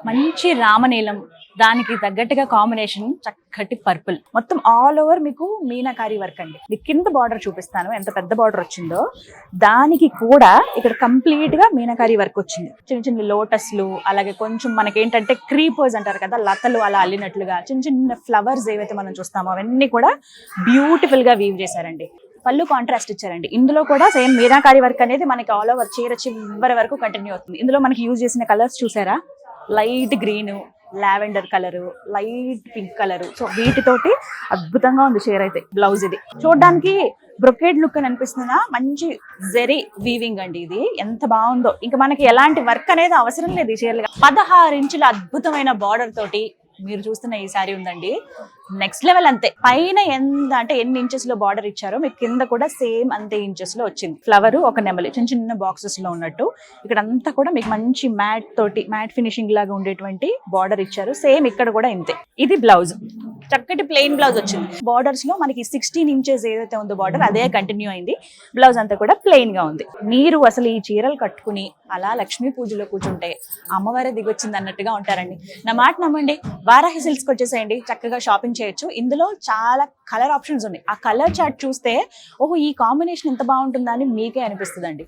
మంచి రామనీలం, దానికి తగ్గట్టుగా కాంబినేషన్ చక్కటి పర్పుల్, మొత్తం ఆల్ ఓవర్ మీకు మీనాకారి వర్క్ అండి. మీకు కింద బార్డర్ చూపిస్తాను ఎంత పెద్ద బార్డర్ వచ్చిందో, దానికి కూడా ఇక్కడ కంప్లీట్ గా మీనాకారి వర్క్ వచ్చింది. చిన్న చిన్న లోటస్లు, అలాగే కొంచెం మనకేంటంటే క్రీపర్స్ అంటారు కదా, లతలు అలా అల్లినట్లుగా చిన్న చిన్న ఫ్లవర్స్ ఏవైతే మనం చూస్తామో అవన్నీ కూడా బ్యూటిఫుల్ గా వీవ్ చేశారండి. పళ్ళు కాంట్రాస్ట్ ఇచ్చారండి. ఇందులో కూడా సేమ్ మీనాకారి వర్క్ అనేది మనకి ఆల్ ఓవర్ చీర చివరి వరకు కంటిన్యూ అవుతుంది. ఇందులో మనకి యూజ్ చేసిన కలర్స్ చూసారా, light green, lavender colour, light pink colour. So వీటితోటి అద్భుతంగా ఉంది చీర అయితే. బ్లౌజ్ ఇది చూడడానికి బ్రొకేడ్ లుక్ అని అనిపిస్తుందా, మంచి జెరీ వీవింగ్ అండి. ఇది ఎంత బాగుందో, ఇంకా మనకి ఎలాంటి వర్క్ అనేది అవసరం లేదు ఈ చీరలుగా. 16 ఇంచుల అద్భుతమైన బార్డర్ తోటి మీరు చూస్తున్న ఈ సారీ ఉందండి, నెక్స్ట్ లెవెల్. అంతే పైన ఎంత అంటే ఎన్ని ఇంచెస్ లో బార్డర్ ఇచ్చారో మీకు కింద కూడా సేమ్ అంతే ఇంచెస్ లో వచ్చింది. ఫ్లవర్ ఒక నెమలి చిన్న చిన్న బాక్సెస్ లో ఉన్నట్టు, ఇక్కడ అంతా కూడా మీకు మంచి మ్యాట్ తోటి మ్యాట్ ఫినిషింగ్ లాగా ఉండేటువంటి బార్డర్ ఇచ్చారు. సేమ్ ఇక్కడ కూడా ఇంతే. ఇది బ్లౌజ్, చక్కటి ప్లెయిన్ బ్లౌజ్ వచ్చింది. బార్డర్స్ లో మనకి 16 ఇంచెస్ ఏదైతే ఉందో బార్డర్ అదే కంటిన్యూ అయింది. బ్లౌజ్ అంతా కూడా ప్లెయిన్ గా ఉంది. మీరు అసలు ఈ చీరలు కట్టుకుని అలా లక్ష్మీ పూజలో కూర్చుంటే అమ్మవారే దిగొచ్చింది అన్నట్టుగా ఉంటారండి. నా మాట నమ్మండి, వారాహి సిల్క్స్ వచ్చేసేయండి, చక్కగా షాపింగ్ చేయొచ్చు. ఇందులో చాలా కలర్ ఆప్షన్స్ ఉన్నాయి. ఆ కలర్ చార్ట్ చూస్తే ఓహో ఈ కాంబినేషన్ ఎంత బాగుంటుందా అని మీకే అనిపిస్తుందండి.